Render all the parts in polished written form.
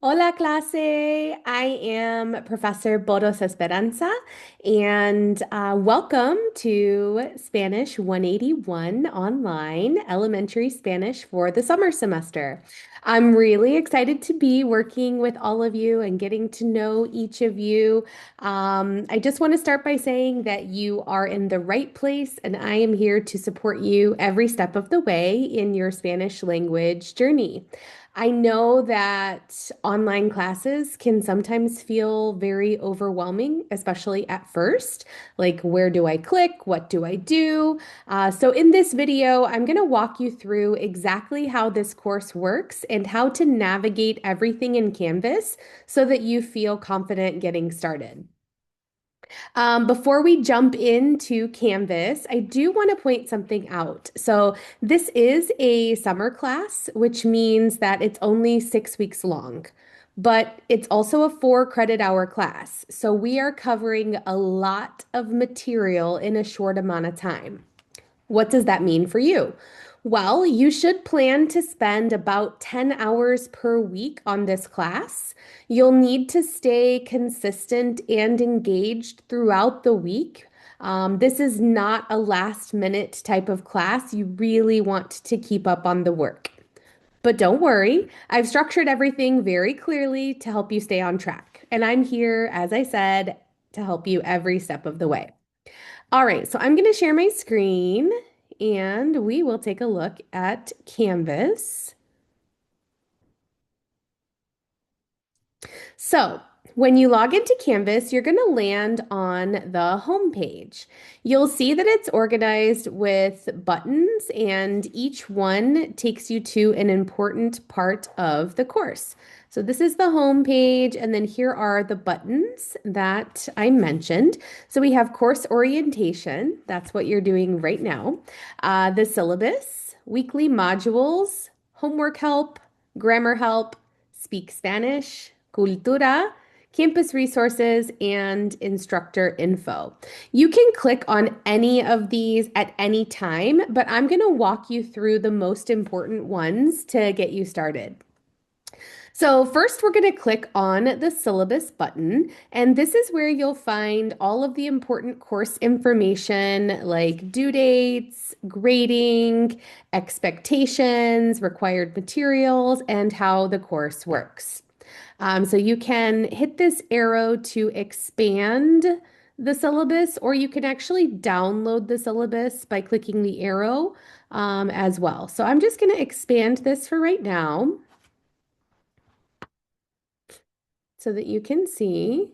Hola, clase. I am Professor Bodos Esperanza, and welcome to Spanish 181 Online Elementary Spanish for the summer semester. I'm really excited to be working with all of you and getting to know each of you. I just want to start by saying that you are in the right place, and I am here to support you every step of the way in your Spanish language journey. I know that online classes can sometimes feel very overwhelming, especially at first. Like, where do I click? What do I do? So, in this video, I'm going to walk you through exactly how this course works and how to navigate everything in Canvas so that you feel confident getting started. Before we jump into Canvas, I do want to point something out. So, this is a summer class, which means that it's only 6 weeks long, but it's also a 4 credit hour class. So, we are covering a lot of material in a short amount of time. What does that mean for you? Well, you should plan to spend about 10 hours per week on this class. You'll need to stay consistent and engaged throughout the week. This is not a last minute type of class. You really want to keep up on the work. But don't worry, I've structured everything very clearly to help you stay on track. And I'm here, as I said, to help you every step of the way. All right, so I'm going to share my screen and we will take a look at Canvas. So, when you log into Canvas, you're going to land on the home page. You'll see that it's organized with buttons, and each one takes you to an important part of the course. So, this is the home page, and then here are the buttons that I mentioned. So, we have course orientation, that's what you're doing right now, the syllabus, weekly modules, homework help, grammar help, speak Spanish, cultura, campus resources, and instructor info. You can click on any of these at any time, but I'm going to walk you through the most important ones to get you started. So first, we're going to click on the syllabus button, and this is where you'll find all of the important course information like due dates, grading, expectations, required materials, and how the course works. So you can hit this arrow to expand the syllabus, or you can actually download the syllabus by clicking the arrow as well. So I'm just going to expand this for right now so that you can see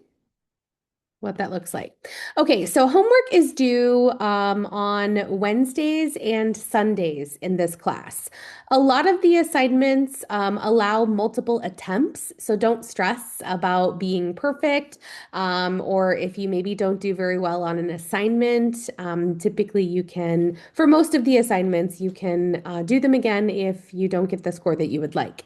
what that looks like. Okay, so homework is due on Wednesdays and Sundays in this class. A lot of the assignments allow multiple attempts, so don't stress about being perfect, or if you maybe don't do very well on an assignment. Typically, you can, for most of the assignments, you can do them again if you don't get the score that you would like.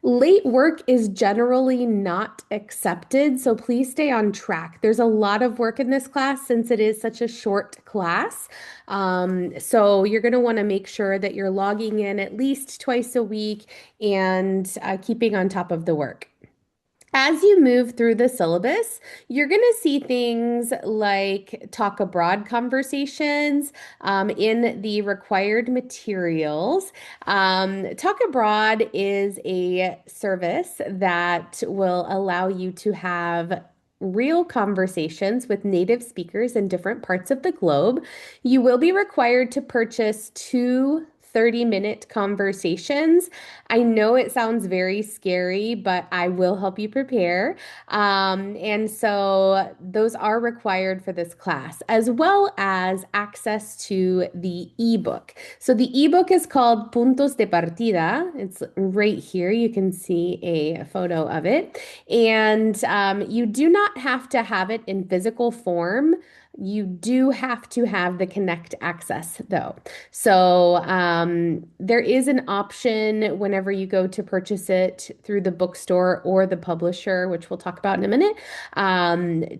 Late work is generally not accepted, so please stay on track. There's a lot of work in this class since it is such a short class. So you're going to want to make sure that you're logging in at least twice a week and keeping on top of the work. As you move through the syllabus, you're going to see things like talk abroad conversations in the required materials. Talk abroad is a service that will allow you to have real conversations with native speakers in different parts of the globe. You will be required to purchase two 30-minute conversations. I know it sounds very scary, but I will help you prepare. And so those are required for this class, as well as access to the ebook. So the ebook is called Puntos de Partida. It's right here. You can see a photo of it. And you do not have to have it in physical form. You do have to have the Connect access, though. So there is an option whenever you go to purchase it through the bookstore or the publisher, which we'll talk about in a minute,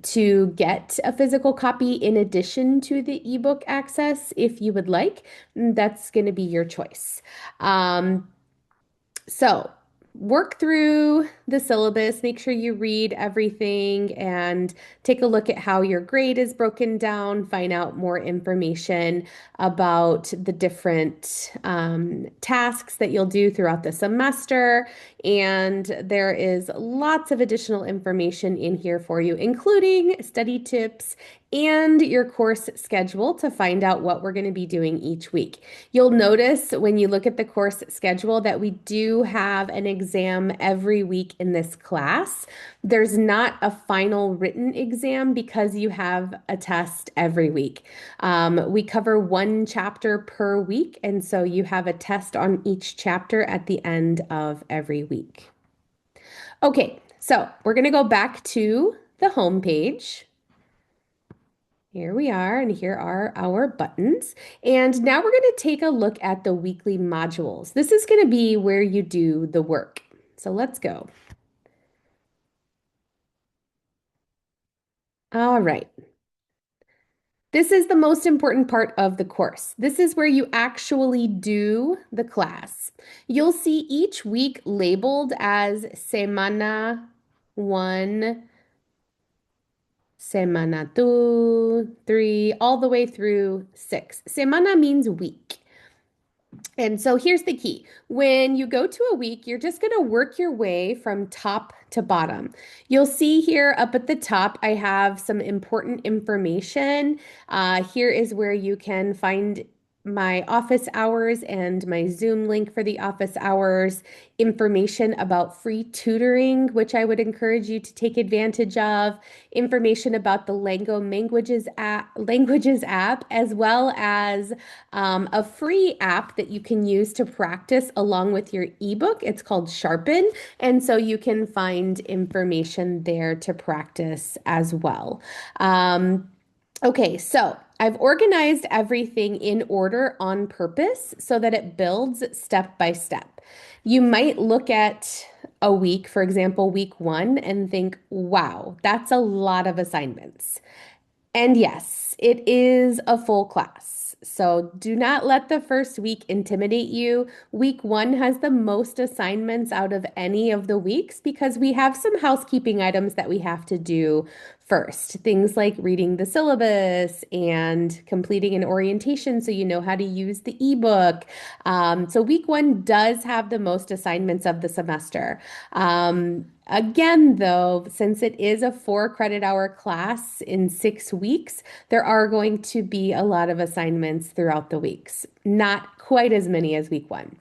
to get a physical copy in addition to the ebook access if you would like. That's going to be your choice. Um, so work through the syllabus, make sure you read everything and take a look at how your grade is broken down, find out more information about the different tasks that you'll do throughout the semester. And there is lots of additional information in here for you, including study tips and your course schedule to find out what we're going to be doing each week. You'll notice when you look at the course schedule that we do have an exam every week in this class. There's not a final written exam because you have a test every week. We cover one chapter per week, and so you have a test on each chapter at the end of every week. Okay, so we're going to go back to the home page. Here we are, and here are our buttons. And now we're going to take a look at the weekly modules. This is going to be where you do the work. So let's go. All right. This is the most important part of the course. This is where you actually do the class. You'll see each week labeled as Semana 1, Semana 2, 3, all the way through 6. Semana means week. And so here's the key. When you go to a week, you're just going to work your way from top to bottom. You'll see here up at the top, I have some important information. Here is where you can find my office hours and my Zoom link for the office hours, information about free tutoring, which I would encourage you to take advantage of, information about the Languages app, as well as a free app that you can use to practice along with your ebook. It's called Sharpen, and so you can find information there to practice as well. Okay, so I've organized everything in order on purpose so that it builds step by step. You might look at a week, for example, week 1, and think, wow, that's a lot of assignments. And yes, it is a full class. So do not let the first week intimidate you. Week 1 has the most assignments out of any of the weeks because we have some housekeeping items that we have to do first. Things like reading the syllabus and completing an orientation so you know how to use the ebook. So week 1 does have the most assignments of the semester. Again, though, since it is a 4 credit hour class in 6 weeks, there are going to be a lot of assignments throughout the weeks. Not quite as many as week 1.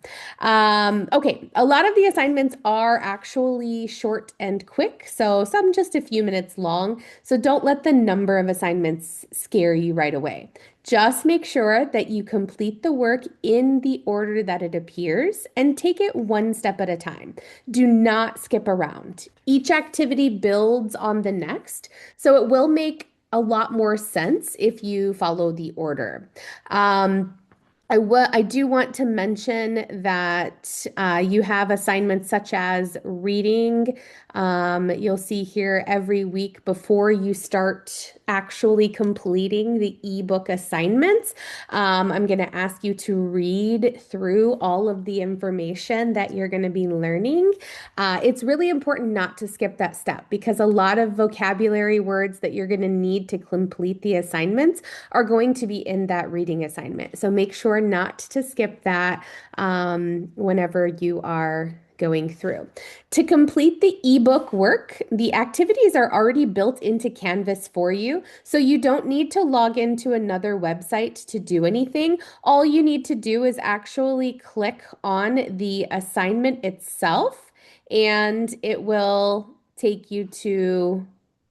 Okay, a lot of the assignments are actually short and quick, so some just a few minutes long. So don't let the number of assignments scare you right away. Just make sure that you complete the work in the order that it appears and take it one step at a time. Do not skip around. Each activity builds on the next, so it will make a lot more sense if you follow the order. I do want to mention that you have assignments such as reading. You'll see here every week before you start actually completing the ebook assignments. I'm going to ask you to read through all of the information that you're going to be learning. It's really important not to skip that step because a lot of vocabulary words that you're going to need to complete the assignments are going to be in that reading assignment. So make sure not to skip that whenever you are going through. To complete the ebook work, the activities are already built into Canvas for you, so you don't need to log into another website to do anything. All you need to do is actually click on the assignment itself, and it will take you to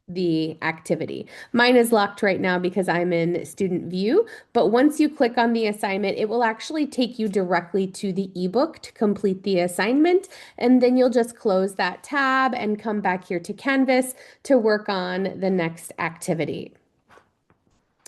the activity. Mine is locked right now because I'm in student view, but once you click on the assignment, it will actually take you directly to the ebook to complete the assignment, and then you'll just close that tab and come back here to Canvas to work on the next activity.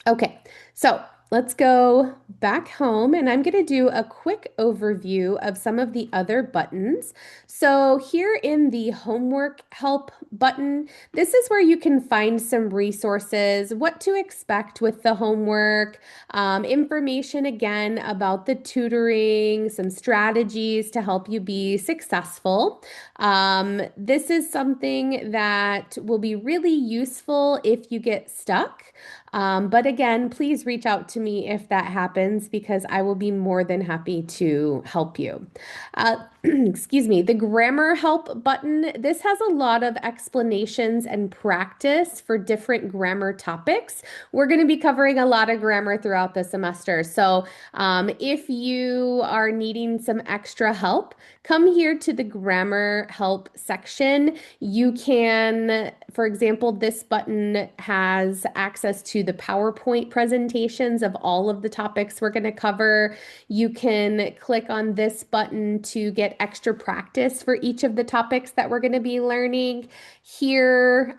Okay, so let's go back home and I'm going to do a quick overview of some of the other buttons. So here in the homework help button, this is where you can find some resources, what to expect with the homework, information again about the tutoring, some strategies to help you be successful. This is something that will be really useful if you get stuck. But again, please reach out to me if that happens because I will be more than happy to help you. Excuse me, the grammar help button. This has a lot of explanations and practice for different grammar topics. We're going to be covering a lot of grammar throughout the semester. So if you are needing some extra help, come here to the grammar help section. You can, for example, this button has access to the PowerPoint presentations of all of the topics we're going to cover. You can click on this button to get extra practice for each of the topics that we're going to be learning. Here,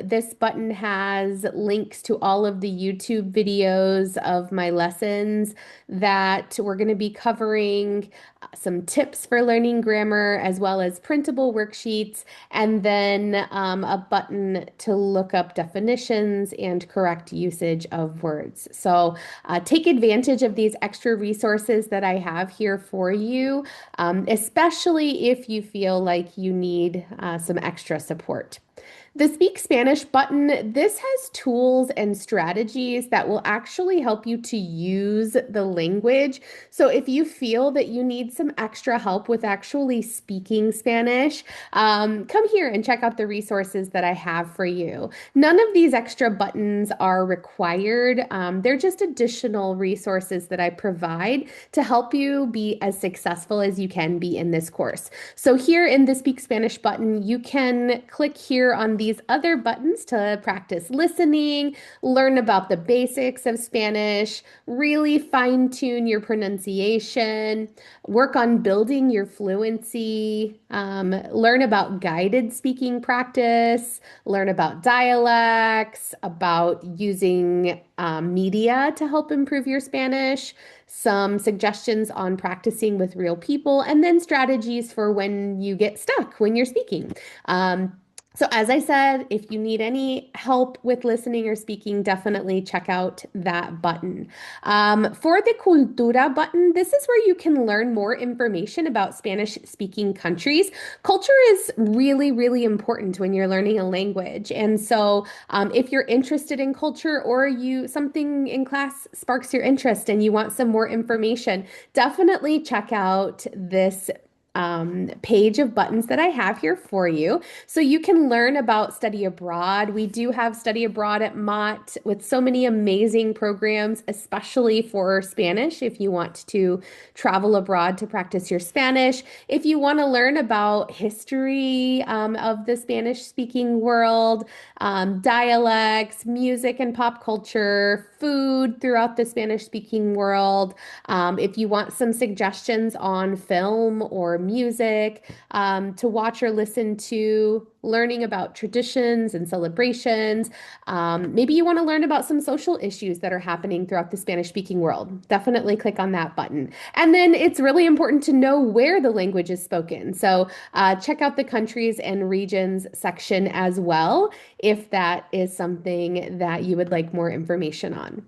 this button has links to all of the YouTube videos of my lessons that we're going to be covering, some tips for learning grammar, as well as printable worksheets, and then a button to look up definitions and correct usage of words. So take advantage of these extra resources that I have here for you, especially if you feel like you need some extra support. The Speak Spanish button, this has tools and strategies that will actually help you to use the language. So if you feel that you need some extra help with actually speaking Spanish, come here and check out the resources that I have for you. None of these extra buttons are required. They're just additional resources that I provide to help you be as successful as you can be in this course. So here in the Speak Spanish button, you can click here on these other buttons to practice listening, learn about the basics of Spanish, really fine-tune your pronunciation, work on building your fluency, learn about guided speaking practice, learn about dialects, about using media to help improve your Spanish, some suggestions on practicing with real people, and then strategies for when you get stuck when you're speaking. So as I said, if you need any help with listening or speaking, definitely check out that button. For the Cultura button, this is where you can learn more information about Spanish-speaking countries. Culture is really, really important when you're learning a language. And so if you're interested in culture or something in class sparks your interest and you want some more information, definitely check out this page of buttons that I have here for you. So you can learn about study abroad. We do have study abroad at Mott with so many amazing programs, especially for Spanish, if you want to travel abroad to practice your Spanish. If you want to learn about history of the Spanish speaking world, dialects, music and pop culture, food throughout the Spanish speaking world, if you want some suggestions on film or music to watch or listen to, learning about traditions and celebrations. Maybe you want to learn about some social issues that are happening throughout the Spanish speaking world. Definitely click on that button. And then it's really important to know where the language is spoken. So check out the countries and regions section as well if that is something that you would like more information on.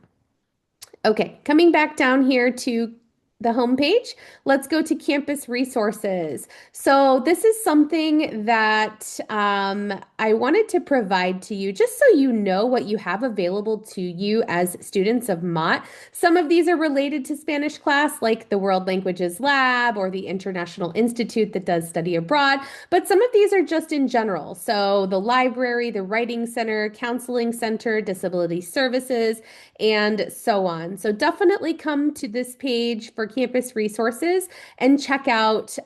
Okay, coming back down here to the homepage, let's go to campus resources. So this is something that I wanted to provide to you just so you know what you have available to you as students of Mott. Some of these are related to Spanish class, like the World Languages Lab or the International Institute that does study abroad, but some of these are just in general. So the library, the Writing Center, Counseling Center, Disability Services, and so on. So definitely come to this page for campus resources and check out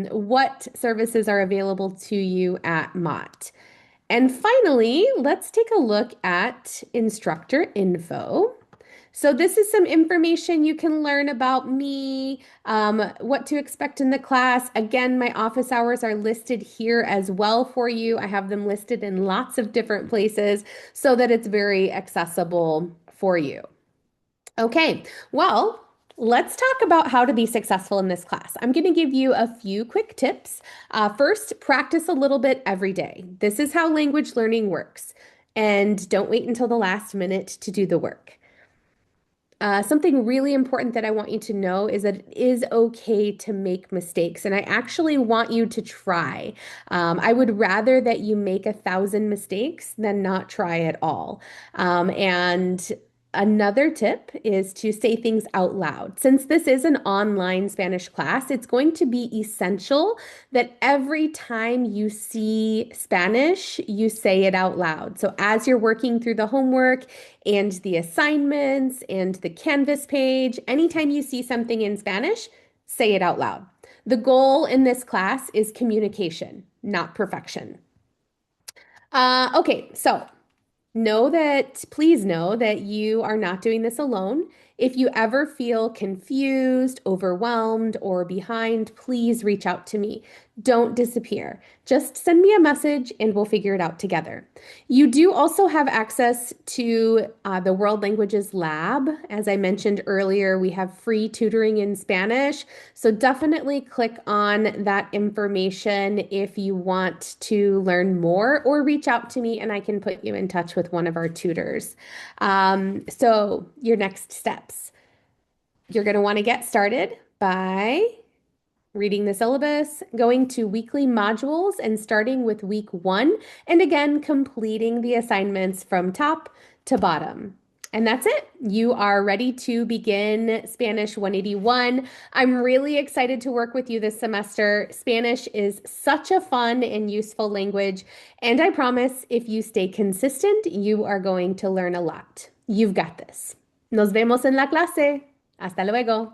what services are available to you at Mott. And finally, let's take a look at instructor info. So this is some information you can learn about me, what to expect in the class. Again, my office hours are listed here as well for you. I have them listed in lots of different places so that it's very accessible for you. Okay, well, let's talk about how to be successful in this class. I'm going to give you a few quick tips. First, practice a little bit every day. This is how language learning works. And don't wait until the last minute to do the work. Something really important that I want you to know is that it is okay to make mistakes, and I actually want you to try. I would rather that you make 1,000 mistakes than not try at all. And another tip is to say things out loud. Since this is an online Spanish class, it's going to be essential that every time you see Spanish, you say it out loud. So as you're working through the homework, and the assignments and the Canvas page. Anytime you see something in Spanish, say it out loud. The goal in this class is communication, not perfection. Okay, so please know that you are not doing this alone. If you ever feel confused, overwhelmed, or behind, please reach out to me. Don't disappear. Just send me a message and we'll figure it out together. You do also have access to the World Languages Lab. As I mentioned earlier, we have free tutoring in Spanish. So definitely click on that information if you want to learn more or reach out to me and I can put you in touch with one of our tutors. So your next steps. You're going to want to get started by reading the syllabus, going to weekly modules and starting with week 1, and again, completing the assignments from top to bottom. And that's it. You are ready to begin Spanish 181. I'm really excited to work with you this semester. Spanish is such a fun and useful language, and I promise if you stay consistent, you are going to learn a lot. You've got this. Nos vemos en la clase. Hasta luego.